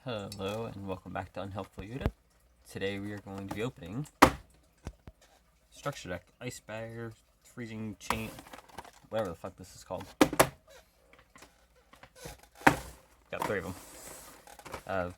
Hello and welcome back to Unhelpful Yuta. Today we are going to be opening Structure Deck, Ice Barrier, Freezing Chain, whatever the fuck this is called. Got 3 of them. We're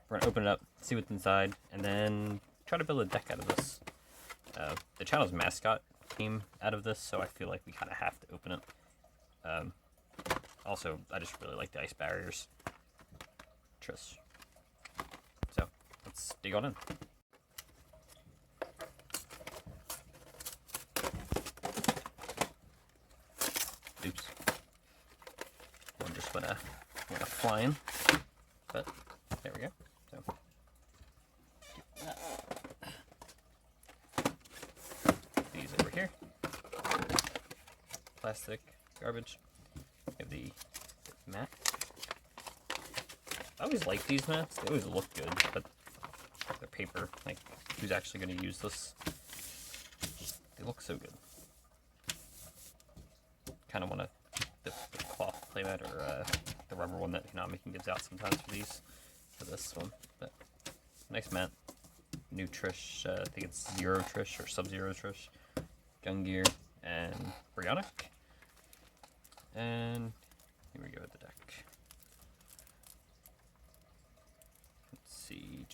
going to open it up, see what's inside, and then try to build a deck out of this. The channel's mascot came out of this, so I feel like we kind of have to open it. Also, I just really like the ice barriers. So, let's dig on in. Oops. One just went flying, but there we go. So, these over here. Plastic, garbage. We have the mat. I always like these mats. They always look good, but they're paper. Like, who's actually going to use this? They look so good. Kind of want the cloth playmat or the rubber one that Hinamiken gives out sometimes for this one. But nice mat. New Trish. I think it's Zero Trish or Sub-Zero Trish. Gungear and Brionic. And here we go with the deck. See.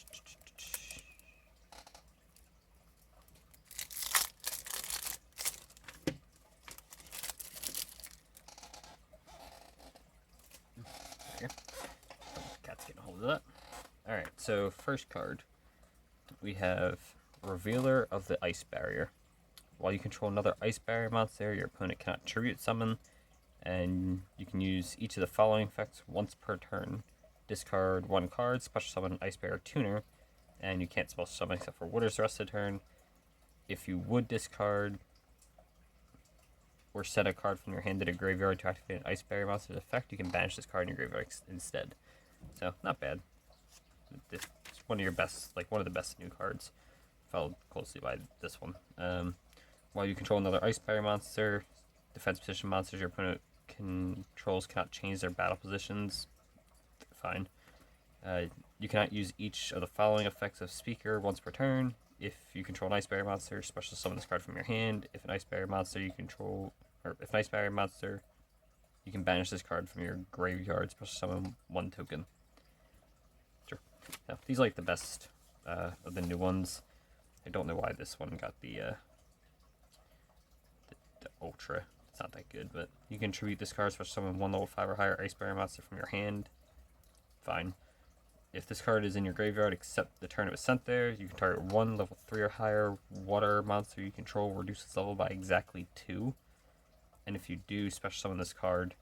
There. Cat's getting a hold of that. Alright, so first card. We have Revealer of the Ice Barrier. While you control another Ice Barrier monster, your opponent cannot tribute summon, and you can use each of the following effects once per turn. Discard 1 card, special summon Ice Barrier Tuner, and you can't special summon except for Wooders the rest of the turn. If you would discard or set a card from your hand to the graveyard to activate an Ice Barrier monster's effect, you can banish this card in your graveyard instead. So, not bad. It's one of your best, like one of the best new cards, followed closely by this one. While you control another Ice Barrier monster, defense position monsters your opponent controls cannot change their battle positions. Fine. You cannot use each of the following effects of Speaker once per turn. If you control an Ice Barrier monster, special summon this card from your hand. If an Ice Barrier monster you control, or if an Ice Barrier monster, you can banish this card from your graveyard, special summon 1 token. Sure. Yeah, these are like the best of the new ones. I don't know why this one got the Ultra. It's not that good, but you can tribute this card, special summon 1 level 5 or higher Ice Barrier monster from your hand. Fine. If this card is in your graveyard except the turn it was sent there, you can target 1 level 3 or higher water monster you control, reduce its level by exactly 2. And if you do special summon this card,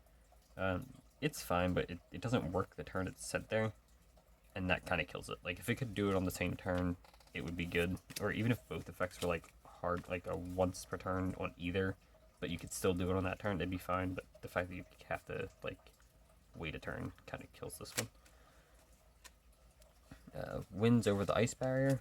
it's fine, but it doesn't work the turn it's sent there, and that kind of kills it. Like, if it could do it on the same turn, it would be good. Or even if both effects were like hard, like a once per turn on either, but you could still do it on that turn, it'd be fine. But the fact that you have to like wait a turn kind of kills this one. Wins over the Ice Barrier.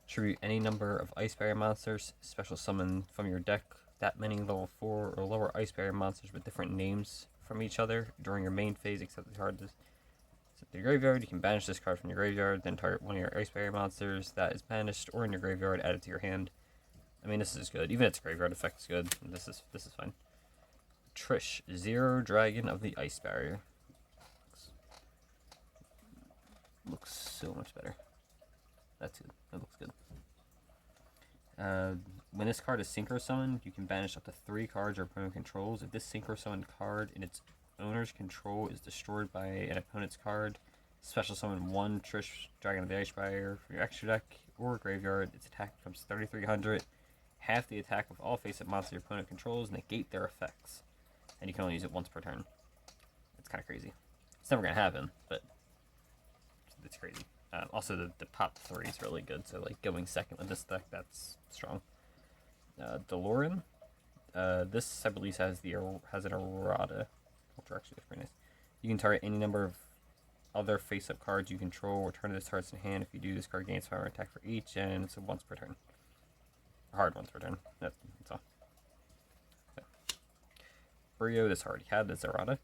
Tribute any number of Ice Barrier monsters. Special summon from your deck that many level 4 or lower Ice Barrier monsters with different names from each other during your main phase, except the card is set to your graveyard. You can banish this card from your graveyard, then target 1 of your Ice Barrier monsters that is banished or in your graveyard, add it to your hand. I mean, this is good. Even its graveyard effect is good. This is fine. Trish, Zero Dragon of the Ice Barrier. Looks so much better. That's good. That looks good. When this card is Synchro Summoned, you can banish up to 3 cards your opponent controls. If this Synchro Summoned card in its owner's control is destroyed by an opponent's card, special summon 1 Trish Dragon of the Ice Barrier from your extra deck or graveyard. Its attack becomes 3,300. Half the attack of all face-up monsters your opponent controls, negate their effects. And you can only use it once per turn. It's kind of crazy. It's never going to happen, but it's crazy. Also, the top 3 is really good, so like going second with this deck, that's strong. DeLorean. This, I believe, has an errata, which actually is pretty nice. You can target any number of other face-up cards you control, return this card to hand. If you do, this card gains power attack for each, and it's a once per turn. Hard once per turn. That's all. So. Brio, this already had this errata.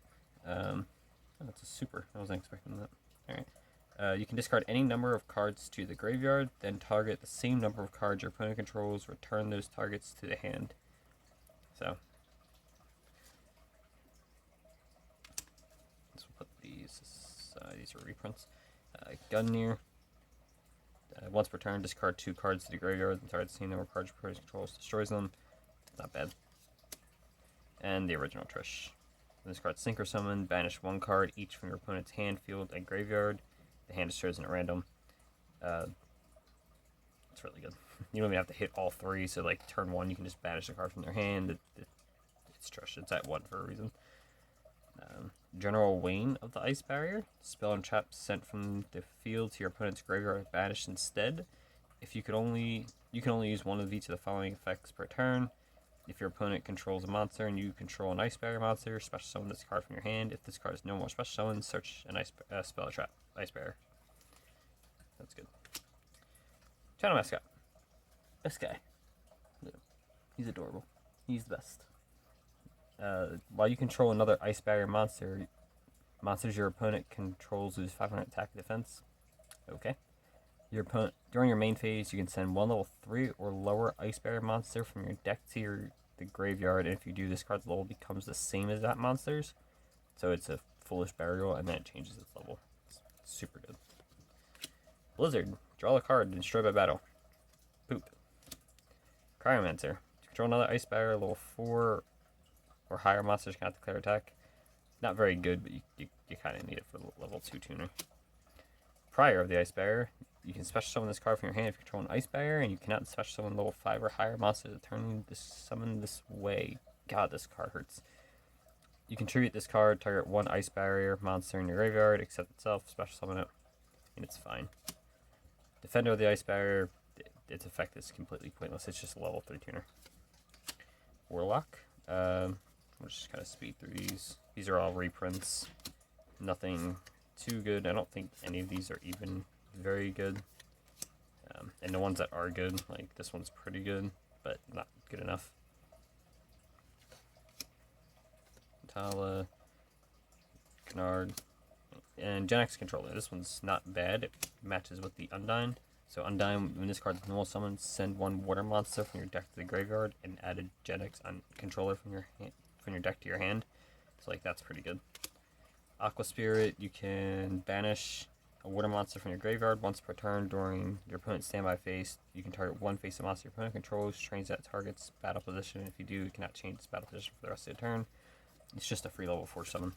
That's a super. I wasn't expecting that. Alright. You can discard any number of cards to the graveyard, then target the same number of cards your opponent controls, return those targets to the hand. So, let's put these aside. These are reprints. Gunneer. Once per turn, discard 2 cards to the graveyard, then target the same number of cards your opponent controls, destroys them. Not bad. And the original Trish. Discard Synchro Summon, banish 1 card each from your opponent's hand, field, and graveyard. The hand is chosen at random. It's really good. You don't even have to hit all 3, so like turn 1 you can just banish a card from their hand. It's Trish. It's at 1 for a reason. General Wayne of the Ice Barrier. Spell and trap sent from the field to your opponent's graveyard are banished instead. If you can only use one of each of the following effects per turn. If your opponent controls a monster and you control an Ice Barrier monster, special summon this card from your hand. If this card is no more special summon, search an spell or trap. Ice Barrier. That's good. Channel mascot. Best guy. He's adorable. He's the best. While you control another Ice Barrier monster, monsters your opponent controls lose 500 attack and defense. Okay. Your opponent during your main phase, you can send 1 level 3 or lower Ice Barrier monster from your deck to the graveyard, and if you do, this card's level becomes the same as that monster's. So it's a Foolish Burial, and then it changes its level. It's super good. Blizzard. Draw a card and destroy by battle. Poop. Cryomancer. To control another Ice Barrier, level 4 or higher monsters cannot declare attack. Not very good, but you kind of need it for the level 2 tuner. Prior of the Ice Barrier. You can special summon this card from your hand if you control an Ice Barrier, and you cannot special summon level 5 or higher monsters to turn this summon this way. God, this card hurts. You contribute this card, target 1 Ice Barrier monster in your graveyard, except itself, special summon it, and it's fine. Defender of the Ice Barrier, its effect is completely pointless. It's just a level 3 tuner. Warlock. We'll just kind of speed through these. These are all reprints. Nothing too good. I don't think any of these are even very good. And the ones that are good, like this one's pretty good, but not good enough. Tala, Canard, and Gen X Controller. This one's not bad. It matches with the Undyne. So Undyne, when this card's normal summon, send 1 water monster from your deck to the graveyard and add a Gen X Controller from your deck to your hand. So like that's pretty good. Aqua Spirit, you can banish a water monster from your graveyard once per turn during your opponent's standby phase. You can target 1 face of monster your opponent controls, change that target's battle position. If you do, you cannot change its battle position for the rest of the turn. It's just a free level 4 summon.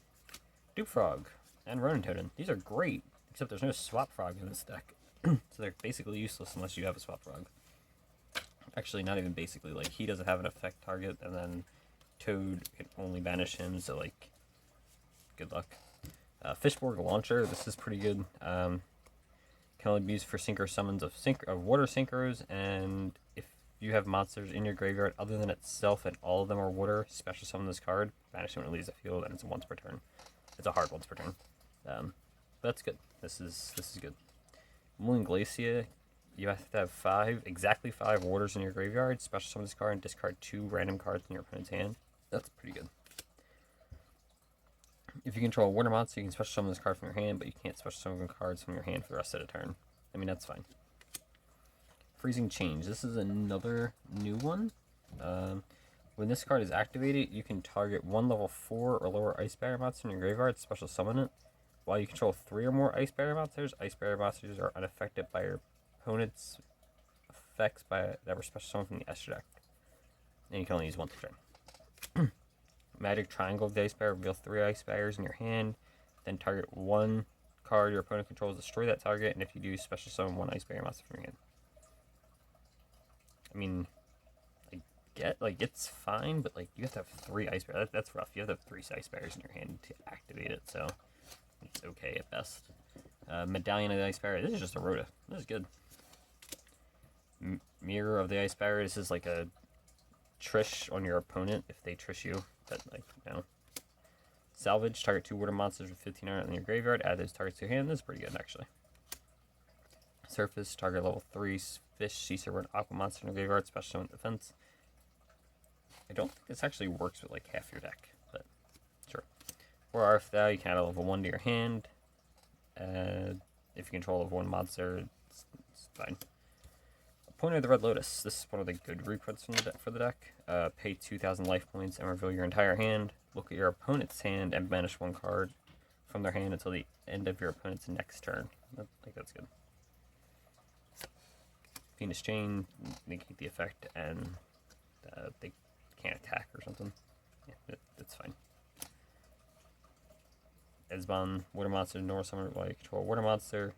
Dupe Frog and Ronin Totem. These are great, except there's no Swap Frog in this deck. So they're basically useless unless you have a Swap Frog. Actually, not even basically. Like, he doesn't have an effect target, and then Toad can only banish him, so like, good luck. Fishborg Launcher, this is pretty good. Can only be used for synchro summons of water synchros, and if you have monsters in your graveyard other than itself and all of them are water, special summon this card, banish it when it leaves the field, and it's once per turn. It's a hard once per turn. That's good. This is good. Moon Glacia, you have to have exactly 5 waters in your graveyard, special summon this card, and discard 2 random cards in your opponent's hand. That's pretty good. If you control a water monster, you can special summon this card from your hand, but you can't special summon cards from your hand for the rest of the turn. I mean, that's fine. Freezing Change. This is another new one. When this card is activated, you can target 1 level 4 or lower Ice Barrier monster in your graveyard, special summon it. While you control 3 or more Ice Barrier monsters are unaffected by your opponent's effects that were special summoned from the Esther deck. And you can only use 1 per turn. Magic Triangle of the Ice Barrier. Reveal 3 Ice Barriers in your hand. Then target 1 card your opponent controls. Destroy that target. And if you do, special summon 1 Ice Barrier monster from your hand. I mean, it's fine, but like you have to have 3 Ice Barriers. That's rough. You have to have 3 Ice Barriers in your hand to activate it. So it's okay at best. Medallion of the Ice Barrier. This is just a Rhoda. This is good. Mirror of the Ice Barrier. This is like a Trish on your opponent if they Trish you. But like, no. Salvage, target 2 water monsters with 1500 in your graveyard. Add those targets to your hand. This is pretty good, actually. Surface, target level 3 fish, sea serpent, aqua monster in your graveyard, special summon defense. I don't think this actually works with like half your deck, but sure. For RF, you can add a level 1 to your hand. if you control of one monster, it's fine. Opponent of the Red Lotus. This is one of the good reprints from for the deck. Pay 2,000 life points and reveal your entire hand. Look at your opponent's hand and banish one card from their hand until the end of your opponent's next turn. I think that's good. Venus Chain, negate the effect, and they can't attack or something. Yeah, that's fine. Esbon, Water Monster, Nor Summon while you control a Water Monster.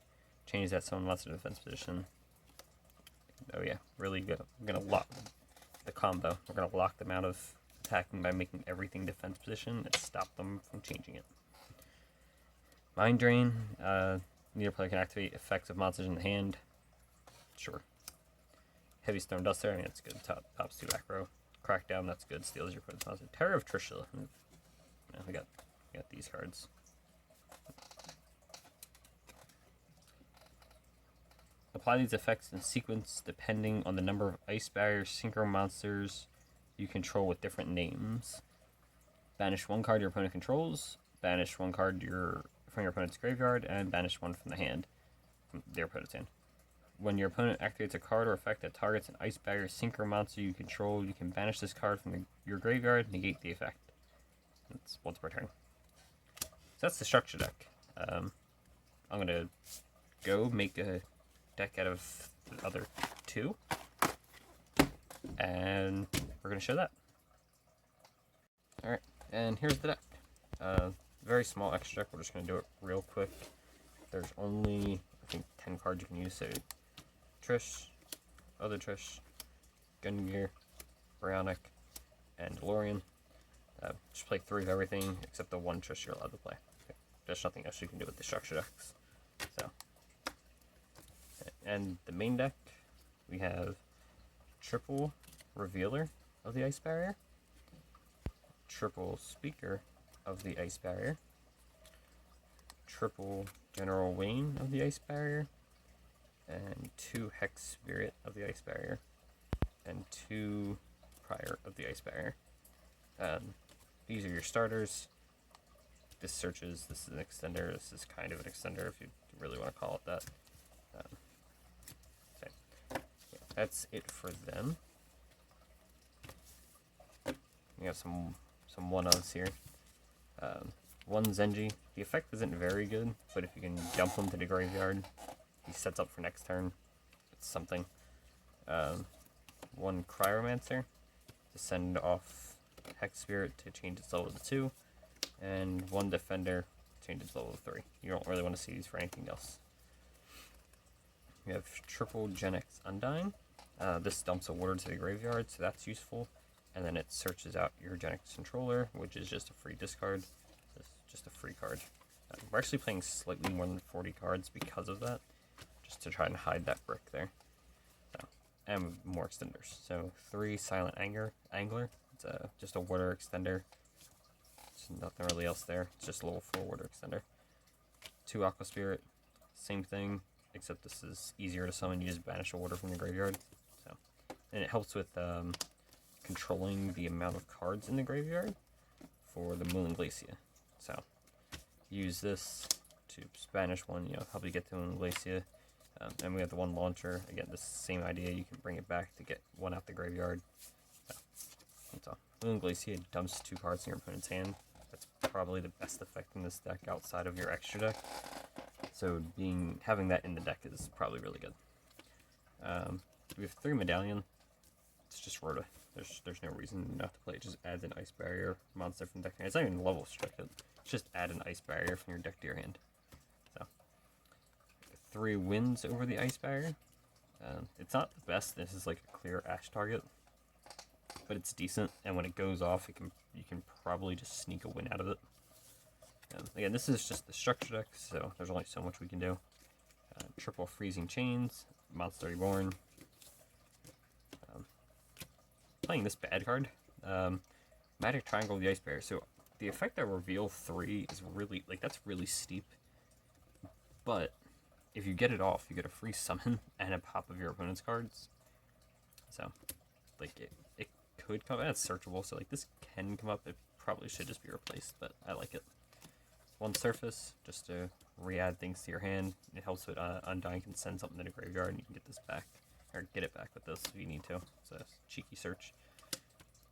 Change that summon monster to defense position. Oh yeah, really good. I'm gonna lock the combo. We're gonna lock them out of attacking by making everything defense position and stop them from changing it. Mind Drain. Neither player can activate effects of monsters in the hand. Sure. Heavy Stone Duster, I mean, that's good. Tops 2 back row. Crackdown, that's good. Steals your opponent's monster. Terror of Trishula. Yeah, we got these cards. Apply these effects in sequence depending on the number of Ice Barrier Synchro monsters you control with different names. Banish one card your opponent controls. Banish one card from your opponent's graveyard, and banish one from the hand, from their opponent's hand. When your opponent activates a card or effect that targets an Ice Barrier Synchro monster you control, you can banish this card from your graveyard, negate the effect. It's once per turn. So that's the structure deck. I'm gonna go make a deck out of the other 2, and we're gonna show that. Alright, and here's the deck. Very small extra deck. We're just gonna do it real quick. There's only, I think, 10 cards you can use. So Trish, other Trish, Gungear, Bryonic, and DeLorean. Just play 3 of everything except the 1 Trish you're allowed to play. Okay. There's nothing else you can do with the structure decks. So, and the main deck, we have triple Revealer of the Ice Barrier, triple Speaker of the Ice Barrier, triple General Wayne of the Ice Barrier, and 2 Hex Spirit of the Ice Barrier, and 2 Prior of the Ice Barrier. These are your starters. This searches, this is an extender, this is kind of an extender if you really want to call it that. So, yeah, that's it for them. We have some one-ofs here. One Zenji. The effect isn't very good, but if you can dump him to the graveyard, he sets up for next turn. It's something. One Cryomancer to send off Hex Spirit to change its level to 2, and one Defender to change its level to 3. You don't really want to see these for anything else. We have triple Gen X Undying. This dumps a water to the graveyard, so that's useful. And then it searches out your Gen X Controller, which is just a free discard. It's just a free card. We're actually playing slightly more than 40 cards because of that, just to try and hide that brick there. So, and more extenders. So 3 Silent Angler. It's just a water extender. There's nothing really else there. It's just a level 4 water extender. 2 Aqua Spirit. Same thing, except this is easier to summon. You just banish a water from the graveyard. So, and it helps with controlling the amount of cards in the graveyard for the Moon Glacia. So use this to banish one, help you get to Moon Glacia. And we have the 1 launcher. Again, the same idea. You can bring it back to get 1 out the graveyard. So that's all. Moon Glacia dumps 2 cards in your opponent's hand. That's probably the best effect in this deck outside of your extra deck. So having that in the deck is probably really good. We have 3 Medallion. It's just Rhoda. There's no reason not to play it. Just adds an Ice Barrier monster from deck to hand. It's not even level restricted. It's just add an Ice Barrier from your deck to your hand. So 3 wins over the Ice Barrier. It's not the best. This is like a clear Ash target, but it's decent. And when it goes off, you can probably just sneak a win out of it. Again, this is just the structure deck, so there's only so much we can do. Triple Freezing Chains, Monster Reborn. Playing this bad card, Magic Triangle of the Ice Barrier. So the effect that Reveal 3 is really, that's really steep. But if you get it off, you get a free summon and a pop of your opponent's cards. So, it could come, and it's searchable, so this can come up. It probably should just be replaced, but I like it. 1 surface, just to re-add things to your hand. It helps with Undying can send something to the graveyard, and you can get this back, or get it back with this if you need to. It's a cheeky search.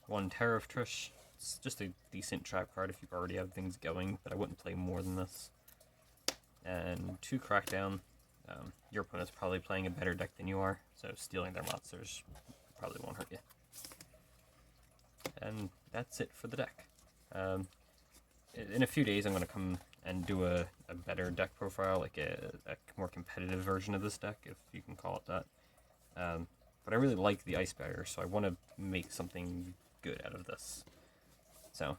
1 Tariff Trish. It's just a decent trap card if you already have things going, but I wouldn't play more than this. And 2 Crackdown. Your opponent's probably playing a better deck than you are, so stealing their monsters probably won't hurt you. And that's it for the deck. In a few days I'm going to come and do a better deck profile, like a more competitive version of this deck, if you can call it that. But I really like the Ice Barrier, so I want to make something good out of this. So I'm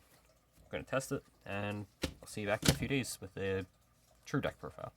going to test it, and I'll see you back in a few days with a true deck profile.